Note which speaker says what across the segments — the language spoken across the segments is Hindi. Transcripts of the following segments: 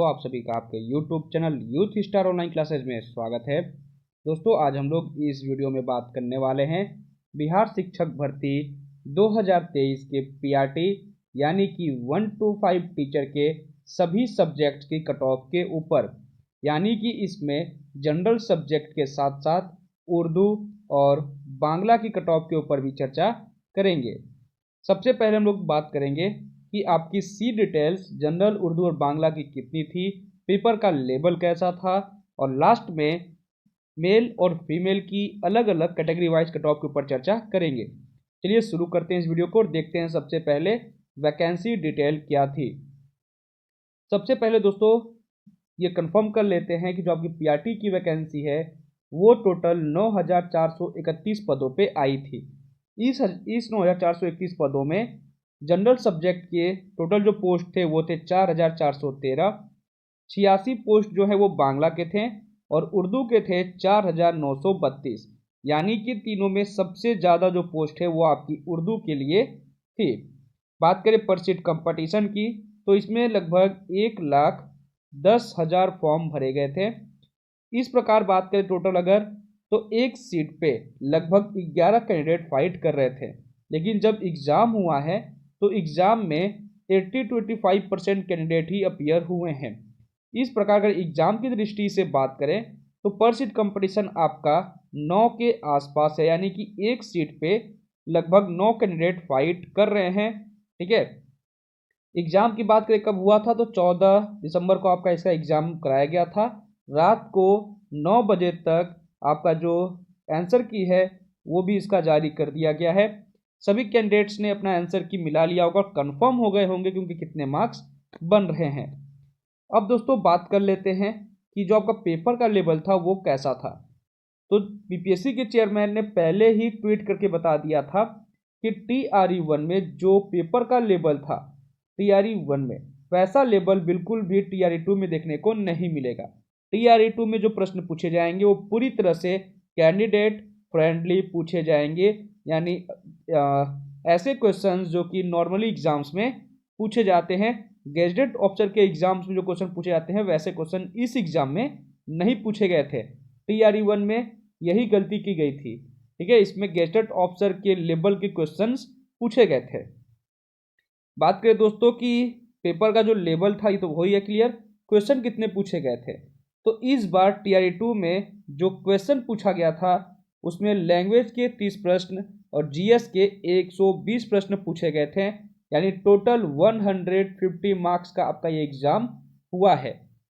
Speaker 1: तो आप सभी का आपके YouTube channel youth star online classes में स्वागत है। दोस्तों आज हम लोग इस वीडियो में बात करने वाले हैं बिहार शिक्षक भर्ती 2023 के पीआरटी यानी कि 1 to 5 टीचर के सभी सब्जेक्ट की कट ऑफ के ऊपर, यानी कि इसमें जनरल सब्जेक्ट के साथ साथ उर्दू और बांग्ला की कट ऑफ के ऊपर भी चर्चा करेंगे। सबसे पहले हम लोग बात करेंगे कि आपकी सी डिटेल्स जनरल उर्दू और बांग्ला की कितनी थी, पेपर का लेवल कैसा था, और लास्ट में मेल और फीमेल की अलग अलग कैटेगरी वाइज कट ऑफ के ऊपर चर्चा करेंगे। चलिए शुरू करते हैं इस वीडियो को और देखते हैं सबसे पहले वैकेंसी डिटेल क्या थी। सबसे पहले दोस्तों ये कंफर्म कर लेते हैं कि जो आपकी पीआरटी की वैकेंसी है वो टोटल 9431 पदों पे आई थी। इस 9431 पदों में जनरल सब्जेक्ट के टोटल जो पोस्ट थे वो थे 4413। 86 पोस्ट जो है वो बांग्ला के थे और उर्दू के थे 4932, यानी कि तीनों में सबसे ज़्यादा जो पोस्ट है वो आपकी उर्दू के लिए थी। बात करें पर सीट कंपटीशन की तो इसमें लगभग 1,10,000 फॉर्म भरे गए थे। इस प्रकार बात करें टोटल अगर तो एक सीट पे लगभग 11 कैंडिडेट फाइट कर रहे थे, लेकिन जब एग्ज़ाम हुआ है तो एग्ज़ाम में 80 to 85% कैंडिडेट ही अपीयर हुए हैं। इस प्रकार अगर एग्ज़ाम की दृष्टि से बात करें तो पर सीट कंपटीशन आपका 9 के आसपास है, यानी कि एक सीट पे लगभग 9 कैंडिडेट फाइट कर रहे हैं। ठीक है, एग्ज़ाम की बात करें कब हुआ था तो 14 दिसंबर को आपका इसका एग्ज़ाम कराया गया था। रात को 9 बजे तक आपका जो आंसर की है वो भी इसका जारी कर दिया गया है। सभी कैंडिडेट्स ने अपना आंसर की मिला लिया होगा और कंफर्म हो गए होंगे क्योंकि कितने मार्क्स बन रहे हैं। अब दोस्तों बात कर लेते हैं कि जो आपका पेपर का लेवल था वो कैसा था। तो बीपीएससी के चेयरमैन ने पहले ही ट्वीट करके बता दिया था कि TRE1 में जो पेपर का लेवल था TRE1 में वैसा लेवल बिल्कुल भी TRE2 में देखने को नहीं मिलेगा। TRE2 में जो प्रश्न पूछे जाएंगे वो पूरी तरह से कैंडिडेट फ्रेंडली पूछे जाएंगे, यानी ऐसे क्वेश्चंस जो कि नॉर्मली एग्जाम्स में पूछे जाते हैं। गेजेटेड ऑफिसर के एग्जाम्स में जो क्वेश्चन पूछे जाते हैं वैसे क्वेश्चन इस एग्जाम में नहीं पूछे गए थे। TRE1 में यही गलती की गई थी। ठीक है, इसमें गेजेटेड ऑफिसर के लेवल के क्वेश्चंस पूछे गए थे। बात करें दोस्तों कि पेपर का जो लेवल था ये तो वही है क्लियर, क्वेश्चन कितने पूछे गए थे। तो इस बार TRE2 में जो क्वेश्चन पूछा गया था उसमें लैंग्वेज के 30 प्रश्न और जीएस के 120 प्रश्न पूछे गए थे, यानी टोटल 150 मार्क्स का आपका ये एग्ज़ाम हुआ है।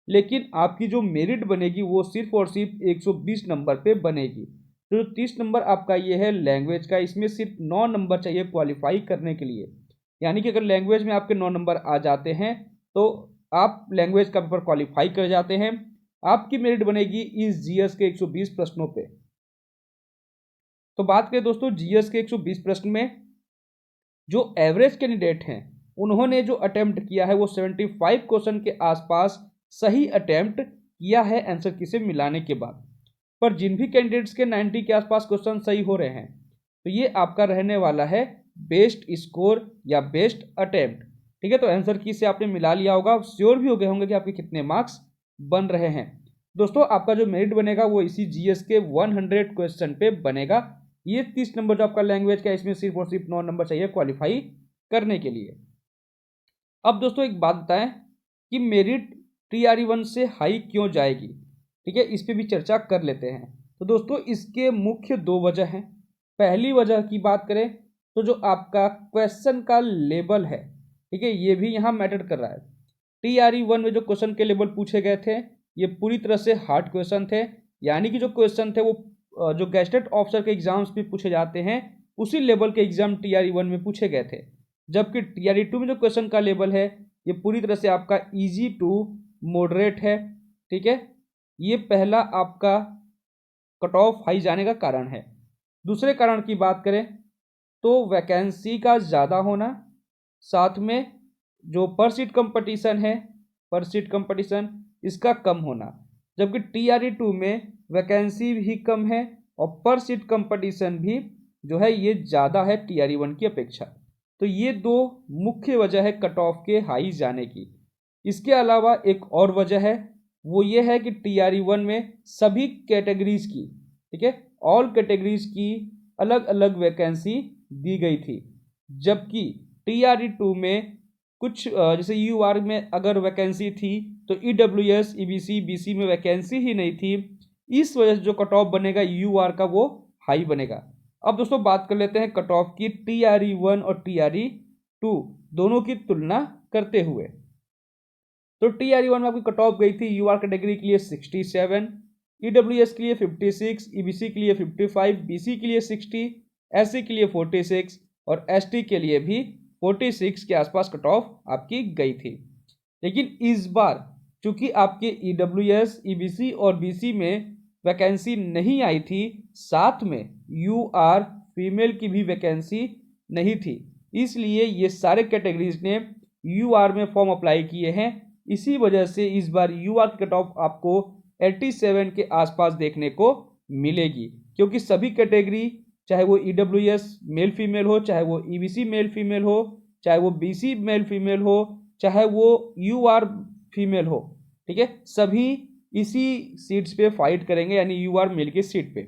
Speaker 1: लेकिन आपकी जो मेरिट बनेगी वो सिर्फ और सिर्फ 120 नंबर पे बनेगी। तो 30 नंबर आपका ये है लैंग्वेज का, इसमें सिर्फ 9 नंबर चाहिए क्वालिफाई करने के लिए। यानी कि अगर लैंग्वेज में आपके 9 नंबर आ जाते हैं तो आप लैंग्वेज का पेपर क्वालिफाई कर जाते हैं। आपकी मेरिट बनेगी इस जीएस के 120 प्रश्नों पे। तो बात करें दोस्तों जीएस के 120 प्रश्न में जो एवरेज कैंडिडेट हैं उन्होंने जो अटेम्प्ट किया है वो 75 क्वेश्चन के आसपास सही अटेम्प्ट किया है आंसर की से मिलाने के बाद। पर जिन भी कैंडिडेट्स के 90 के आसपास क्वेश्चन सही हो रहे हैं तो ये आपका रहने वाला है बेस्ट स्कोर या बेस्ट अटेम्प्ट। ठीक है, तो आंसर की से आपने मिला लिया होगा, श्योर भी हो गए होंगे कि आपके कितने मार्क्स बन रहे हैं। दोस्तों आपका जो मेरिट बनेगा वो इसी जीएस के 100 क्वेश्चन पे बनेगा। ये 30 नंबर जो आपका लैंग्वेज का इसमें सिर्फ और सिर्फ 9 नंबर चाहिए क्वालिफाई करने के लिए। अब दोस्तों एक बात बताएं कि मेरिट TRE1 से हाई क्यों जाएगी। ठीक है, इस पर भी चर्चा कर लेते हैं। तो दोस्तों इसके मुख्य 2 वजह हैं। पहली वजह की बात करें तो जो आपका क्वेश्चन का लेवल है, ठीक है, ये भी यहाँ मैटर कर रहा है। TRE1 में जो क्वेश्चन के लेवल पूछे गए थे ये पूरी तरह से हार्ड क्वेश्चन थे, यानी कि जो क्वेश्चन थे वो जो गेजेटेड ऑफिसर के एग्जाम्स भी पूछे जाते हैं उसी लेवल के एग्जाम TRE1 में पूछे गए थे। जबकि TRE2 में जो क्वेश्चन का लेवल है ये पूरी तरह से आपका इजी टू मॉडरेट है। ठीक है, ये पहला आपका कट ऑफ हाई जाने का कारण है। दूसरे कारण की बात करें तो वैकेंसी का ज़्यादा होना, साथ में जो पर सीट कंपटीशन है पर सीट कंपटीशन इसका कम होना। जबकि TRE2 में वैकेंसी भी कम है और पर सीट कंपटीशन भी जो है ये ज़्यादा है TRE1 की अपेक्षा। तो ये 2 मुख्य वजह है कट ऑफ के हाई जाने की। इसके अलावा एक और वजह है, वो ये है कि TRE1 में सभी कैटेगरीज की, ठीक है, ऑल कैटेगरीज की अलग अलग वैकेंसी दी गई थी, जबकि TRE2 में कुछ जैसे UR में अगर वैकेंसी थी तो EWS, EBC, BC में वैकेंसी ही नहीं थी। इस वजह से जो कट ऑफ बनेगा UR का वो हाई बनेगा। अब दोस्तों बात कर लेते हैं कट ऑफ की TRE1 और TRE2 दोनों की तुलना करते हुए। तो TRE1 में आपकी कट ऑफ गई थी UR कैटेगरी के लिए 67, EWS के लिए 56, EBC के लिए 55, BC के लिए 60, SC के लिए 46 और ST के लिए भी 46 के आसपास कट ऑफ आपकी गई थी। लेकिन इस बार चूंकि आपके EWS, EBC और BC में वैकेंसी नहीं आई थी, साथ में UR फीमेल की भी वैकेंसी नहीं थी, इसलिए ये सारे कैटेगरीज ने UR में फॉर्म अप्लाई किए हैं। इसी वजह से इस बार UR की कट ऑफ आपको 87 के आसपास देखने को मिलेगी, क्योंकि सभी कैटेगरी, चाहे वो EWS मेल फीमेल हो, चाहे वो EBC मेल फीमेल हो, चाहे वो BC मेल फीमेल हो, चाहे वो UR फीमेल हो, ठीक है, सभी इसी सीट्स पे फाइट करेंगे, यानी UR मेल की सीट पे।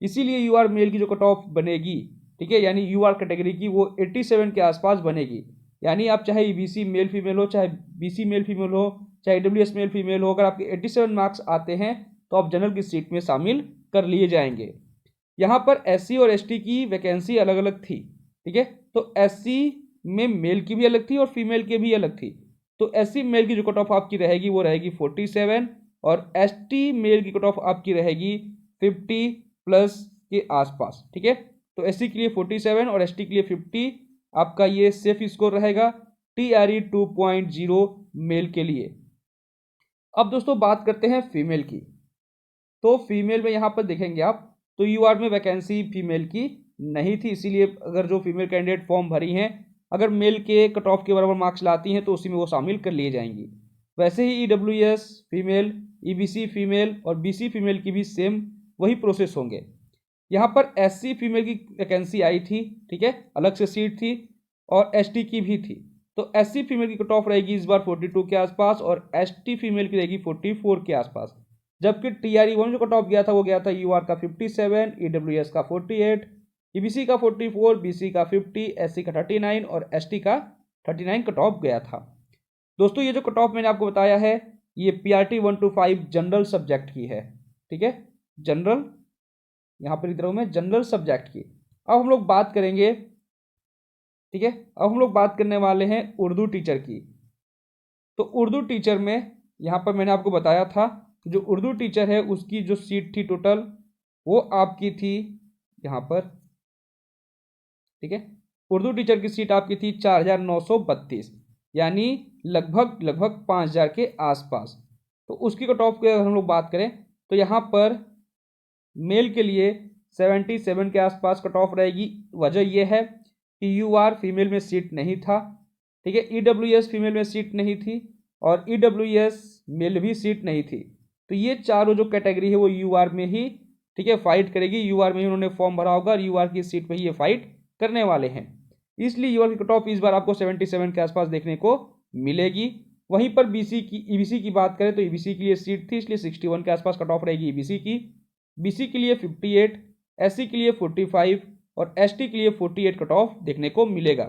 Speaker 1: इसीलिए UR मेल की जो कट ऑफ बनेगी, ठीक है, यानी UR कैटेगरी की वो 87 के आसपास बनेगी। यानी आप चाहे EBC मेल फीमेल हो, चाहे BC मेल फीमेल हो, चाहे EWS मेल फीमेल हो, अगर आपके 87 मार्क्स आते हैं तो आप जनरल की सीट में शामिल कर लिए जाएंगे। यहाँ पर SC और ST की वैकेंसी अलग अलग थी, ठीक है, तो SC में मेल की भी अलग थी और फीमेल की भी अलग थी। तो SC मेल की जो कट ऑफ आपकी रहेगी वो रहेगी 47 और ST मेल की कट ऑफ आपकी रहेगी 50 प्लस के आसपास, ठीक है। तो SC के लिए 47 और ST के लिए 50 आपका ये सेफ स्कोर रहेगा TRE 2.0 मेल के लिए। अब दोस्तों बात करते हैं फीमेल की। तो फीमेल में यहाँ पर देखेंगे आप तो UR में वैकेंसी फीमेल की नहीं थी, इसीलिए अगर जो फीमेल कैंडिडेट फॉर्म भरी हैं, अगर मेल के कट ऑफ के बराबर मार्क्स लाती हैं तो उसी में वो शामिल कर लिए जाएंगी। वैसे ही EWS फीमेल, EBC फीमेल और BC फीमेल की भी सेम वही प्रोसेस होंगे। यहाँ पर SC फीमेल की वैकेंसी आई थी, ठीक है, अलग से सीट थी, और ST की भी थी। तो SC फीमेल की कट ऑफ रहेगी इस बार 42 के आसपास और ST फीमेल की रहेगी 44 के आसपास। जबकि TRE1 जो कट ऑफ गया था वो गया था UR का 57, EWS का 48, EBC का 44, BC का 50, SC का 39 और ST का 39 कट ऑफ गया था। दोस्तों ये जो कट ऑफ मैंने आपको बताया है ये PRT 125 जनरल सब्जेक्ट की है, ठीक है, जनरल, यहाँ पर लिख रहा हूँ मैं, जनरल सब्जेक्ट की। अब हम लोग बात करेंगे, ठीक है, अब हम लोग बात करने वाले हैं उर्दू टीचर की। तो उर्दू टीचर में यहाँ पर मैंने आपको बताया था जो उर्दू टीचर है उसकी जो सीट थी टोटल वो आपकी थी यहाँ पर, ठीक है, उर्दू टीचर की सीट आपकी थी 4932, यानी लगभग 5000 के आसपास। तो उसकी कट ऑफ की अगर हम लोग बात करें तो यहाँ पर मेल के लिए 77 के आसपास कट ऑफ रहेगी। वजह यह है कि UR फीमेल में सीट नहीं था, ठीक है, EWS फीमेल में सीट नहीं थी और EWS मेल भी सीट नहीं थी। तो ये चारों जो कैटेगरी है वो UR में ही, ठीक है, फाइट करेगी, UR में ही उन्होंने फॉर्म भरा होगा और UR की सीट पे ही ये फाइट करने वाले हैं। इसलिए UR की कट ऑफ इस बार आपको 77 के आसपास देखने को मिलेगी। वहीं पर EBC की बात करें तो EBC के लिए सीट थी, इसलिए 61 के आसपास कट ऑफ रहेगी EBC की, BC के लिए 58, SC के लिए 45 और ST के लिए 48 कट ऑफ देखने को मिलेगा।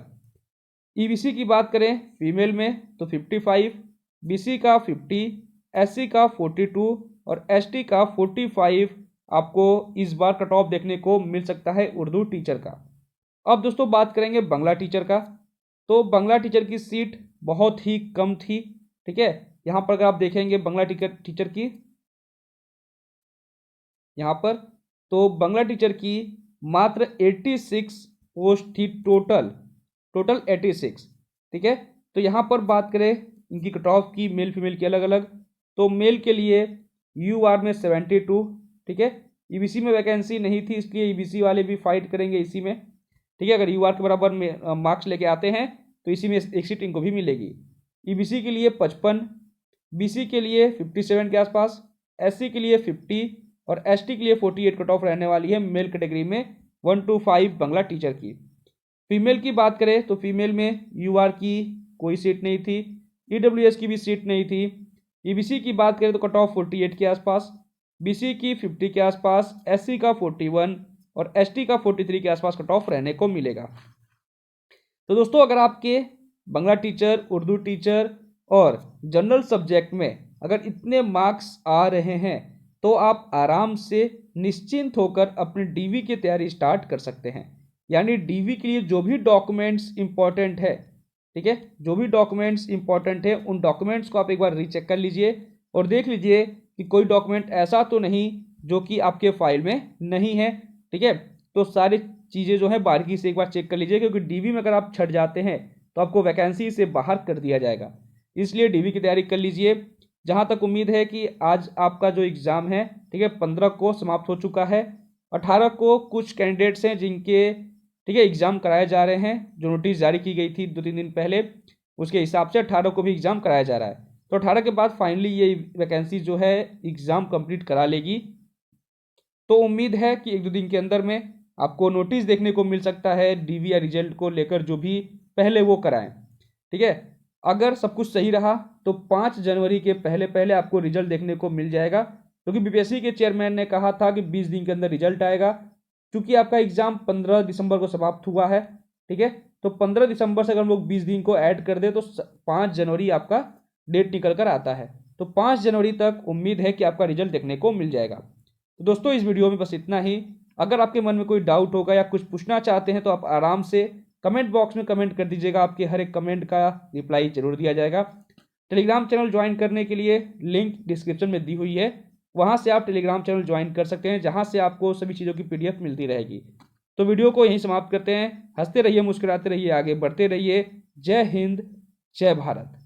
Speaker 1: EBC की बात करें फीमेल में तो 55, BC का 50, SC का 42 और ST का 45 आपको इस बार कट ऑफ देखने को मिल सकता है उर्दू टीचर का। अब दोस्तों बात करेंगे बांग्ला टीचर का। तो बांग्ला टीचर की सीट बहुत ही कम थी, ठीक है, यहाँ पर अगर आप देखेंगे बांग्ला टीचर की यहाँ पर, तो बांग्ला टीचर की मात्र 86 पोस्ट थी टोटल 86, ठीक है। तो यहाँ पर बात करें इनकी कट ऑफ की मेल फीमेल की अलग अलग, तो मेल के लिए UR में 72, ठीक है, EBC में वैकेंसी नहीं थी इसलिए EBC वाले भी फाइट करेंगे इसी में, ठीक है, अगर UR के बराबर में मार्क्स लेके आते हैं तो इसी में एक सीट इनको भी मिलेगी। EBC के लिए 55, BC के लिए 57 के आसपास, SC के लिए 50 और ST के लिए 48 कट ऑफ रहने वाली है मेल कैटेगरी में 125 बांग्ला टीचर की। फीमेल की बात करें तो फीमेल में UR की कोई सीट नहीं थी, EWS की भी सीट नहीं थी। EBC की बात करें तो कट ऑफ 48 के आसपास, BC की 50 के आसपास, SC का 41 और ST का 43 के आसपास कट ऑफ रहने को मिलेगा। तो दोस्तों अगर आपके बांग्ला टीचर, उर्दू टीचर और जनरल सब्जेक्ट में अगर इतने मार्क्स आ रहे हैं तो आप आराम से निश्चिंत होकर अपने डीवी की तैयारी स्टार्ट कर सकते हैं। यानी डीवी के लिए जो भी डॉक्यूमेंट्स इंपॉर्टेंट है, ठीक है, जो भी डॉक्यूमेंट्स इंपॉर्टेंट है उन डॉक्यूमेंट्स को आप एक बार रीचेक कर लीजिए और देख लीजिए कि कोई डॉक्यूमेंट ऐसा तो नहीं जो कि आपके फाइल में नहीं है। ठीक है, तो सारी चीज़ें जो है बारीकी से एक बार चेक कर लीजिए, क्योंकि डीवी में अगर आप छट जाते हैं तो आपको वैकेंसी से बाहर कर दिया जाएगा। इसलिए डीवी की तैयारी कर लीजिए। जहां तक उम्मीद है कि आज आपका जो एग्ज़ाम है, ठीक है, 15 को समाप्त हो चुका है। 18 को कुछ कैंडिडेट्स हैं जिनके, ठीक है, एग्ज़ाम कराए जा रहे हैं। जो नोटिस जारी की गई थी 2-3 दिन पहले, उसके हिसाब से 18 को भी एग्ज़ाम कराया जा रहा है। तो 18 के बाद फाइनली ये वैकेंसी जो है एग्ज़ाम कंप्लीट करा लेगी। तो उम्मीद है कि 1-2 दिन के अंदर में आपको नोटिस देखने को मिल सकता है डीवी या रिजल्ट को लेकर, जो भी पहले वो कराएं। ठीक है, अगर सब कुछ सही रहा तो 5 जनवरी के पहले पहले आपको रिजल्ट देखने को मिल जाएगा, क्योंकि बीपीएससी के चेयरमैन ने कहा था कि 20 दिन के अंदर रिजल्ट आएगा। क्योंकि आपका एग्जाम 15 दिसंबर को समाप्त हुआ है, ठीक है, तो 15 दिसंबर से अगर हम लोग 20 दिन को ऐड कर दे तो 5 जनवरी आपका डेट निकल कर आता है। तो 5 जनवरी तक उम्मीद है कि आपका रिजल्ट देखने को मिल जाएगा। तो दोस्तों इस वीडियो में बस इतना ही। अगर आपके मन में कोई डाउट होगा या कुछ पूछना चाहते हैं तो आप आराम से कमेंट बॉक्स में कमेंट कर दीजिएगा। आपके हर एक कमेंट का रिप्लाई जरूर दिया जाएगा। टेलीग्राम चैनल ज्वाइन करने के लिए लिंक डिस्क्रिप्शन में दी हुई है, वहां से आप टेलीग्राम चैनल ज्वाइन कर सकते हैं, जहां से आपको सभी चीज़ों की PDF मिलती रहेगी। तो वीडियो को यहीं समाप्त करते हैं। हंसते रहिए, मुस्कुराते रहिए, आगे बढ़ते रहिए। जय हिंद, जय भारत।